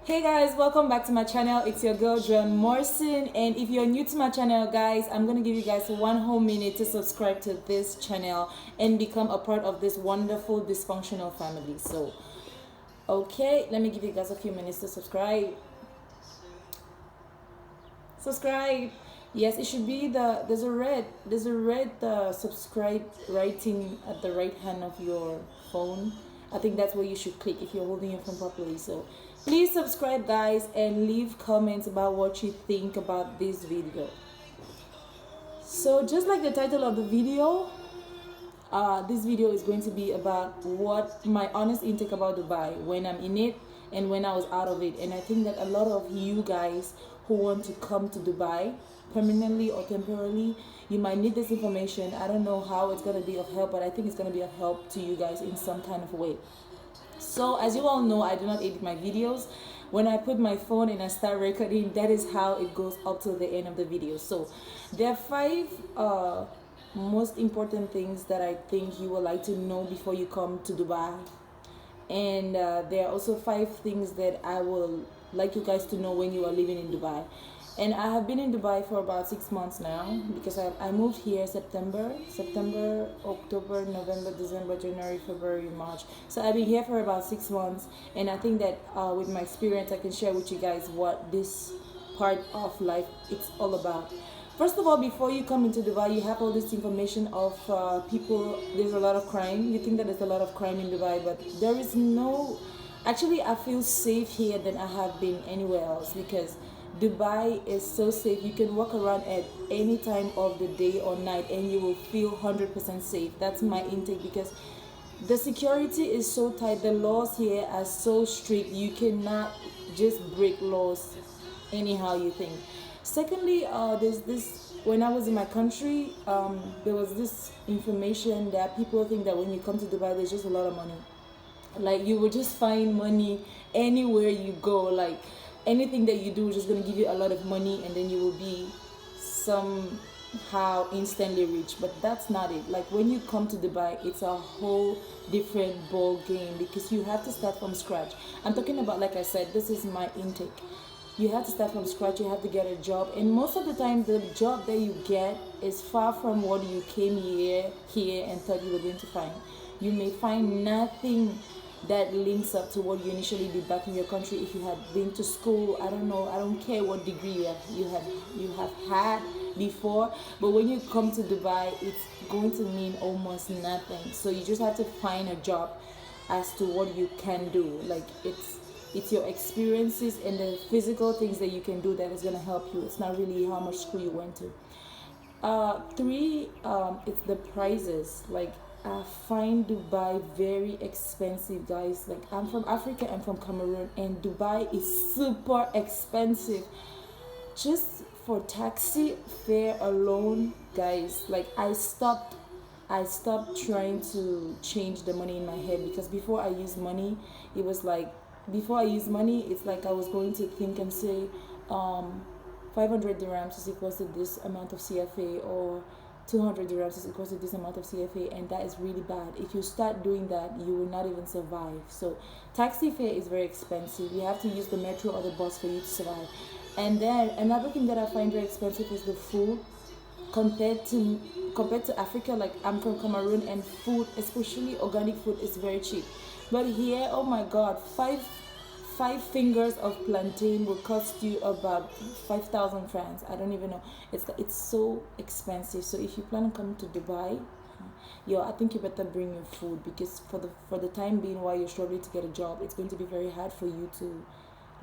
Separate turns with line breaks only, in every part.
Hey guys, welcome back to my channel. It's your girl Joan Morrison, and if you're new to my channel, guys, I'm gonna give you guys 1 whole minute to subscribe to this channel and become a part of this wonderful dysfunctional family. So okay, let me give you guys a few minutes to subscribe. Yes, it should be there's a red subscribe writing at the right hand of your phone. I think that's where you should click if you're holding your phone properly. So please subscribe, guys, and leave comments about what you think about this video. So just like the title of the video, this video is going to be about what my honest intake about Dubai, when I'm in it and when I was out of it. And I think that a lot of you guys who want to come to Dubai permanently or temporarily, you might need this information. I don't know how it's going to be of help, but I think it's going to be of help to you guys in some kind of way. So as you all know, I do not edit my videos. When I put my phone and I start recording, that is how it goes up till the end of the video. So there are five most important things that I think you would like to know before you come to Dubai. And there are also 5 things that I will like you guys to know when you are living in Dubai. And I have been in Dubai for about 6 months now, because I moved here September, October, November, December, January, February, March. So I've been here for about 6 months, and I think that with my experience I can share with you guys what this part of life it's all about. First of all, before you come into Dubai, you have all this information of people. There's a lot of crime. You think that there's a lot of crime in Dubai, but there is no. Actually, I feel safe here than I have been anywhere else, because Dubai is so safe. You can walk around at any time of the day or night and you will feel 100% safe. That's my intake, because the security is so tight. The laws here are so strict. You cannot just break laws anyhow you think. Secondly, there's this. When I was in my country, there was this information that people think that when you come to Dubai, there's just a lot of money. Like, you will just find money anywhere you go. Like, anything that you do is just going to give you a lot of money, and then you will be somehow instantly rich. But that's not it. Like, when you come to Dubai, it's a whole different ball game, because you have to start from scratch. I'm talking about, like I said, this is my intake. You have to start from scratch. You have to get a job, and most of the time the job that you get is far from what you came here and thought you were going to find. You may find nothing that links up to what you initially did back in your country. If you had been to school, I don't know, I don't care what degree you have had before, but when you come to Dubai, it's going to mean almost nothing. So you just have to find a job as to what you can do. Like, it's your experiences and the physical things that you can do that is going to help you. It's not really how much school you went to. Three, it's the prices. Like, I find Dubai very expensive, guys. Like, I'm from Africa, I'm from Cameroon, and Dubai is super expensive. Just for taxi fare alone, guys, like, I stopped trying to change the money in my head, because before I used money, it was like, it's like I was going to think and say, 500 dirhams is equal to this amount of CFA, or 200 dirhams is equal to this amount of CFA, and that is really bad. If you start doing that, you will not even survive. So taxi fare is very expensive. You have to use the metro or the bus for you to survive. And then another thing that I find very expensive is the food. Compared to Africa, like, I'm from Cameroon, and food, especially organic food, is very cheap. But here, oh my god, five fingers of plantain will cost you about 5,000 francs. I don't even know. It's so expensive. So if you plan on coming to Dubai, I think you better bring your food, because for the time being, while you're struggling to get a job, it's going to be very hard for you to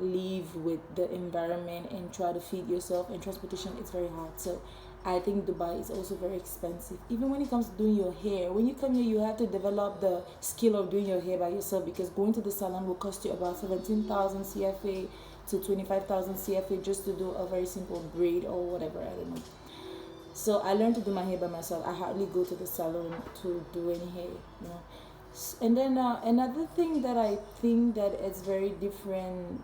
live with the environment and try to feed yourself, and transportation, it's very hard. So I think Dubai is also very expensive. Even when it comes to doing your hair, when you come here, you have to develop the skill of doing your hair by yourself, because going to the salon will cost you about 17,000 CFA to 25,000 CFA just to do a very simple braid or whatever, I don't know. So I learned to do my hair by myself. I hardly go to the salon to do any hair. And then another thing that I think that is very different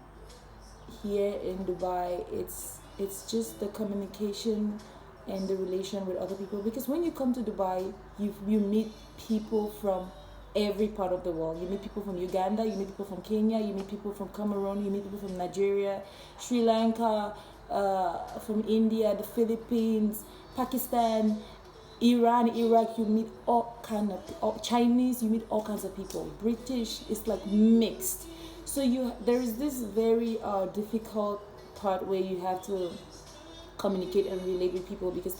here in Dubai, it's just the communication and the relation with other people. Because when you come to Dubai, you meet people from every part of the world. You meet people from Uganda, you meet people from Kenya, you meet people from Cameroon, you meet people from Nigeria, Sri Lanka, from India, the Philippines, Pakistan, Iran, Iraq. You meet Chinese. You meet all kinds of people. British. It's like mixed. So there is this very difficult part where you have to communicate and relate with people, because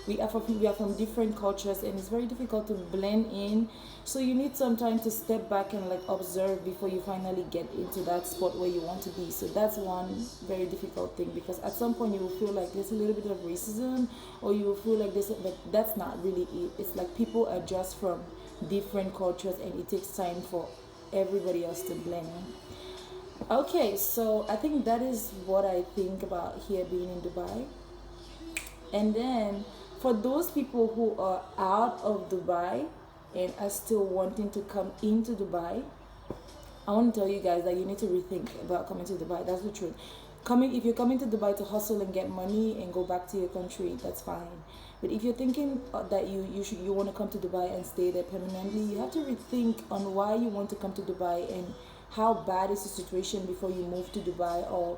we are from different cultures, and it's very difficult to blend in. So you need some time to step back and like observe before you finally get into that spot where you want to be. So that's one very difficult thing, because at some point you will feel like there's a little bit of racism, or you will feel like this, but that's not really it. It's like people are just from different cultures, and it takes time for everybody else to blend in. Okay, so I think that is what I think about here being in Dubai. And then for those people who are out of Dubai and are still wanting to come into Dubai, I want to tell you guys that you need to rethink about coming to Dubai. That's the truth. If you're coming to Dubai to hustle and get money and go back to your country, that's fine. But if you're thinking that you want to come to Dubai and stay there permanently, you have to rethink on why you want to come to Dubai, and how bad is the situation before you move to Dubai, or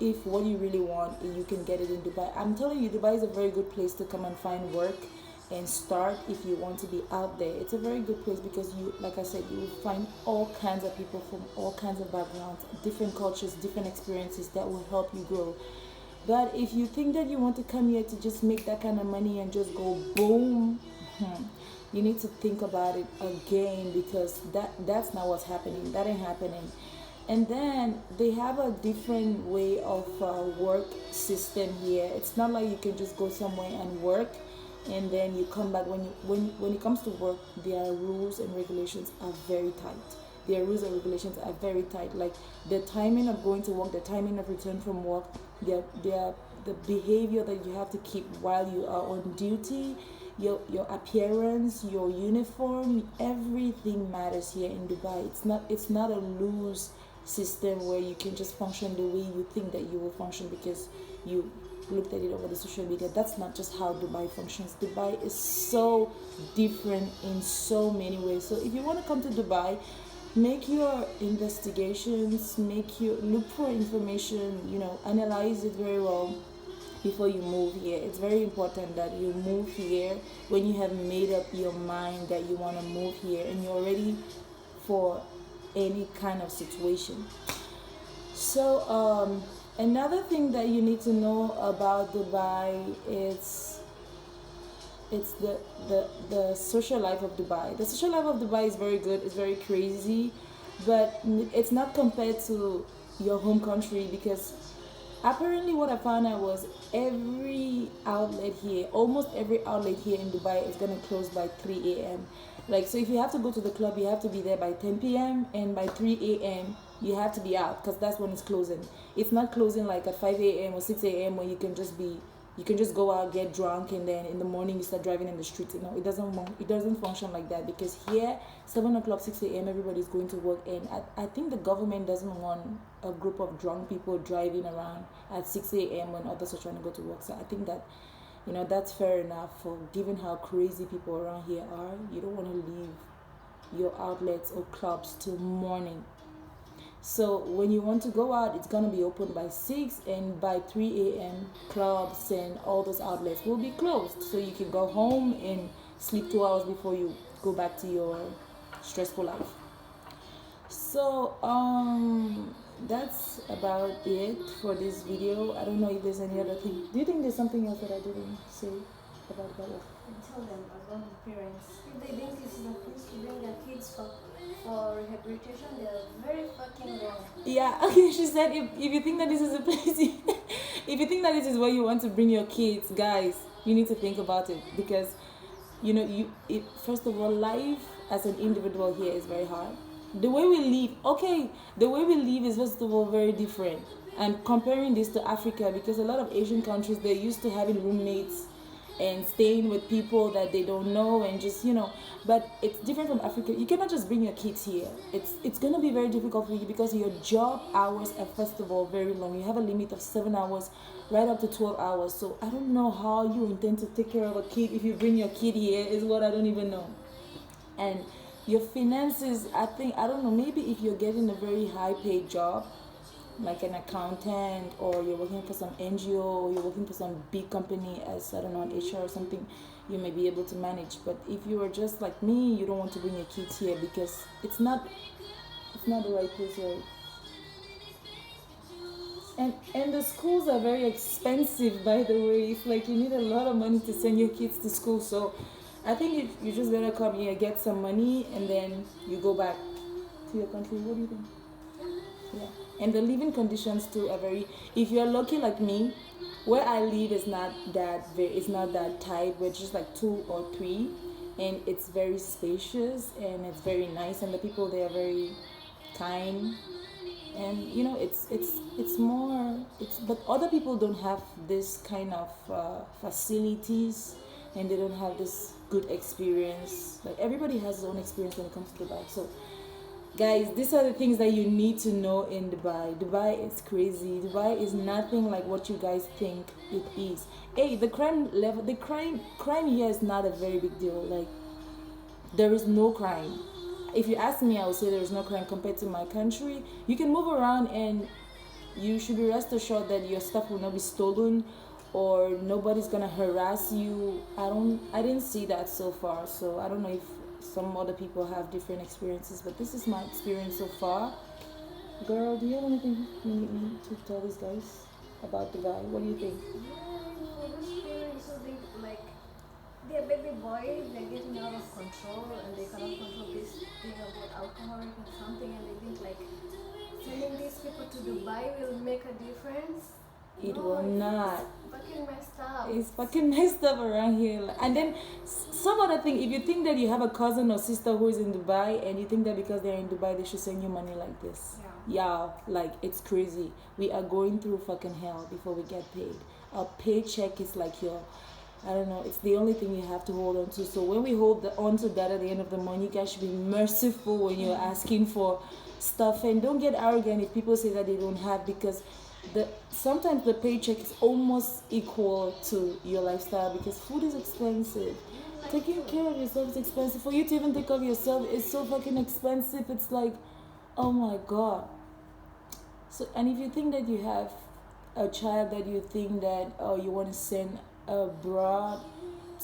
if what you really want, you can get it in Dubai. I'm telling you, Dubai is a very good place to come and find work and start if you want to be out there. It's a very good place because like I said, you will find all kinds of people from all kinds of backgrounds, different cultures, different experiences that will help you grow. But if you think that you want to come here to just make that kind of money and just go boom, you need to think about it again, because that's not what's happening. That ain't happening. And then they have a different way of work system here. It's not like you can just go somewhere and work and then you come back. When it comes to work, their rules and regulations are very tight. Their rules and regulations are very tight. Like the timing of going to work, the timing of return from work, the behavior that you have to keep while you are on duty, your appearance, your uniform, everything matters here in Dubai. It's not a loose system where you can just function the way you think that you will function because you looked at it over the social media. That's not just how Dubai functions. Dubai is so different in so many ways. So if you want to come to Dubai, make your investigations, look for information, analyze it very well before you move here. It's very important that you move here when you have made up your mind that you want to move here and you're ready for any kind of situation. So another thing that you need to know about Dubai is it's the social life of Dubai. The social life of Dubai is very good. It's very crazy, but it's not compared to your home country, because apparently what I found out was almost every outlet here in Dubai is going to close by 3 a.m. Like, so if you have to go to the club, you have to be there by 10 p.m. and by 3 a.m. you have to be out, because that's when it's closing. It's not closing like at 5 a.m. or 6 a.m. where you can just go out, get drunk, and then in the morning you start driving in the streets. It doesn't function like that, because here 7 o'clock, 6 a.m. everybody's going to work, and I think the government doesn't want a group of drunk people driving around at 6 a.m. when others are trying to go to work. So I think that that's fair enough, for given how crazy people around here are. You don't want to leave your outlets or clubs till morning. So when you want to go out, it's going to be open by 6, and by 3 a.m. clubs and all those outlets will be closed. So you can go home and sleep 2 hours before you go back to your stressful life. So that's about it for this video. I don't know if there's any other thing. Do you think there's something else that I didn't say about it?
Tell them about the parents. If they think this is a place to bring their kids for rehabilitation, they're very fucking wrong.
Yeah, okay, she said if you think that this is a place, if you think that this is where you want to bring your kids, guys, you need to think about it, because first of all, life as an individual here is very hard. The way we live is first of all very different. And comparing this to Africa, because a lot of Asian countries, they're used to having roommates and staying with people that they don't know, and just but it's different from Africa. You cannot just bring your kids here. It's going to be very difficult for you, because your job hours are first of all very long. You have a limit of 7 hours right up to 12 hours. So I don't know how you intend to take care of a kid if you bring your kid here, is what I don't even know. And your finances, I don't know, maybe if you're getting a very high paid job, like an accountant, or you're working for some NGO, or you're working for some big company as, I don't know, an HR or something, you may be able to manage. But if you are just like me, you don't want to bring your kids here because it's not the right place, right? And the schools are very expensive, by the way. It's like you need a lot of money to send your kids to school. So I think you just better come here, get some money, and then you go back to your country. What do you think? Yeah. And the living conditions too are very, if you're lucky like me, where I live is not that tight. We're just like two or three, and it's very spacious and it's very nice, and the people there are very kind. And it's more, but other people don't have this kind of facilities, and they don't have this good experience. Like everybody has his own experience when it comes to Dubai. So guys, these are the things that you need to know in Dubai is crazy. Dubai is nothing like what you guys think it is. Hey, the crime here is not a very big deal. Like, there is no crime. If you ask me, I would say there is no crime compared to my country. You can move around, and you should be rest assured that your stuff will not be stolen, or nobody's gonna harass you. I didn't see that so far, so I don't know if some other people have different experiences, but this is my experience so far. Girl, do you have anything you need me to tell these guys about Dubai? What do you think?
Yeah, for this parents, so they like their baby boys, they're getting out of control and they cannot control this thing about alcoholic or something, and they think like sending these people to Dubai will make a difference.
It
No,
will not.
Fucking messed up.
It's fucking messed up around here. And then some other thing, if you think that you have a cousin or sister who is in Dubai, and you think that because they're in Dubai they should send you money like this, yeah, like it's crazy. We are going through fucking hell before we get paid. A paycheck is like your, I don't know, it's the only thing you have to hold on to. So when we hold on to that at the end of the month, you guys should be merciful when you're asking for stuff, and don't get arrogant if people say that they don't have, because sometimes the paycheck is almost equal to your lifestyle, because food is expensive. Taking care of yourself is expensive. For you to even take care of yourself is so fucking expensive. It's like, oh my god. So, and if you think that you have a child that you think that you want to send abroad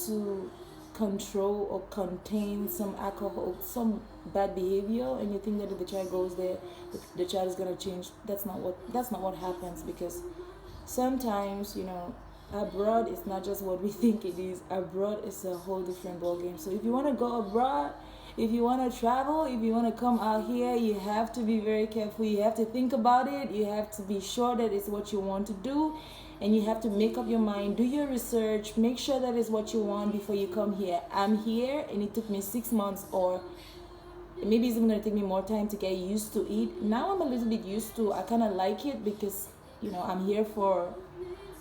to control or contain some alcohol, some bad behavior, and you think that if the child goes there, the child is gonna change, that's not what happens. Because sometimes, abroad is not just what we think it is. Abroad is a whole different ball game. So if you want to go abroad, if you want to travel, if you want to come out here, you have to be very careful. You have to think about it. You have to be sure that it's what you want to do, and you have to make up your mind, do your research, make sure that it's what you want before you come here. I'm here, and it took me 6 months, or maybe it's even going to take me more time to get used to it. Now I'm a little bit used to, I kind of like it, because I'm here for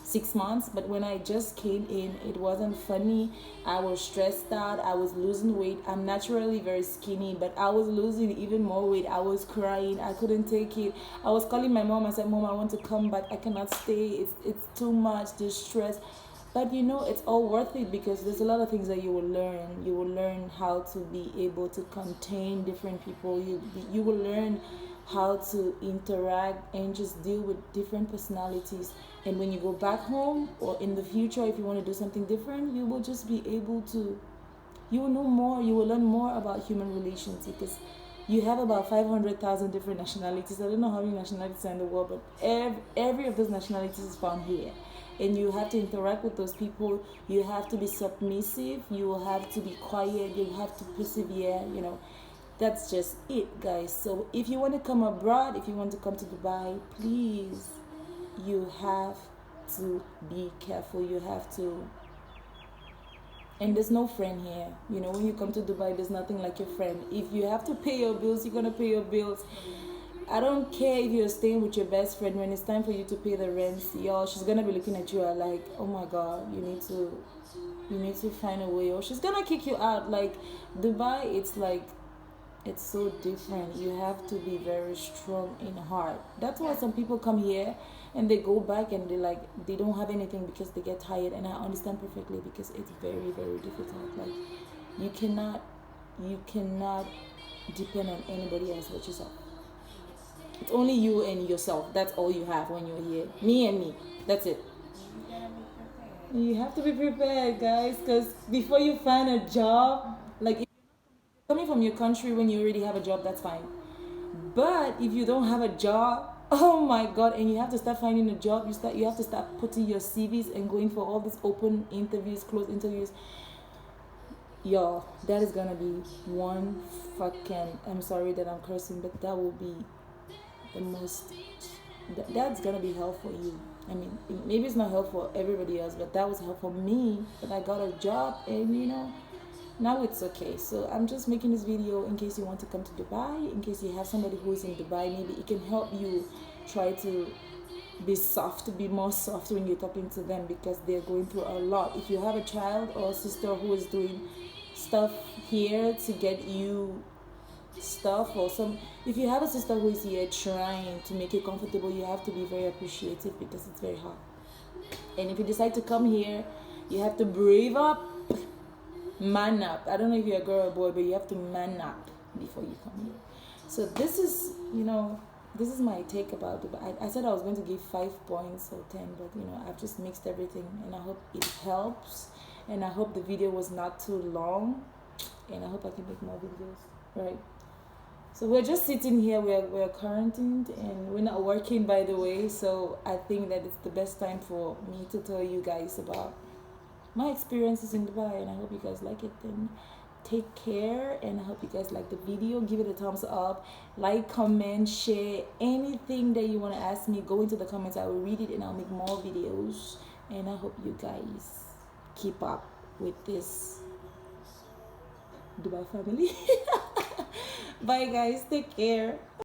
6 months. But when I just came in, it wasn't funny. I was stressed out. I was losing weight. I'm naturally very skinny, but I was losing even more weight. I was crying. I couldn't take it. I was calling my mom. I said, Mom, I want to come back. I cannot stay. It's too much, this stress. But it's all worth it, because there's a lot of things that you will learn. You will learn how to be able to contain different people. You will learn how to interact and just deal with different personalities. And when you go back home, or in the future, if you want to do something different, you will just be able to, you will know more, you will learn more about human relations, because you have about 500,000 different nationalities. I don't know how many nationalities are in the world, but every of those nationalities is found here. And you have to interact with those people. You have to be submissive. You will have to be quiet. You have to persevere. That's just it, guys. So if you want to come abroad, if you want to come to Dubai, please, you have to be careful. You have to. And there's no friend here. When you come to Dubai, there's nothing like your friend. If you have to pay your bills, you're going to pay your bills. I don't care if you're staying with your best friend. When it's time for you to pay the rent, she's gonna be looking at you like, oh my god, you need to find a way, or she's gonna kick you out. Like, Dubai, it's so different. You have to be very strong in heart. That's why some people come here and they go back and they don't have anything, because they get tired. And I understand perfectly, because it's very, very difficult. Like, you cannot you cannot depend on anybody else but yourself. It's only you and yourself. That's all you have when you're here. Me and me. That's it.
You gotta be prepared.
You have to be prepared, guys, because before you find a job, like if you're coming from your country when you already have a job, that's fine. But if you don't have a job, oh my god, and you have to start finding a job, you have to start putting your CVs and going for all these open interviews, closed interviews. Y'all, that is gonna be one fucking, I'm sorry that I'm cursing, but that will be the most, that's gonna be hell for you. I mean, maybe it's not hell for everybody else, but that was hell for me. But I got a job, and now it's okay. So I'm just making this video in case you want to come to Dubai, in case you have somebody who is in Dubai. Maybe it can help you try to be soft, be more soft when you're talking to them, because they're going through a lot. If you have a child or a sister who is doing stuff here to get you stuff, or if you have a sister who is here trying to make you comfortable, you have to be very appreciative, because it's very hard. And if you decide to come here, you have to brave up, man up. I don't know if you're a girl or a boy, but you have to man up before you come here. So this is my take about it. I said I was going to give 5 points or 10, but I've just mixed everything, and I hope it helps, and I hope the video was not too long, and I hope I can make more videos, right? So we're just sitting here, we're quarantined, and we're not working, by the way. So I think that it's the best time for me to tell you guys about my experiences in Dubai, and I hope you guys like it. And take care, and I hope you guys like the video. Give it a thumbs up, like, comment, share. Anything that you want to ask me, go into the comments. I will read it, and I'll make more videos. And I hope you guys keep up with this Dubai family. Bye guys, take care.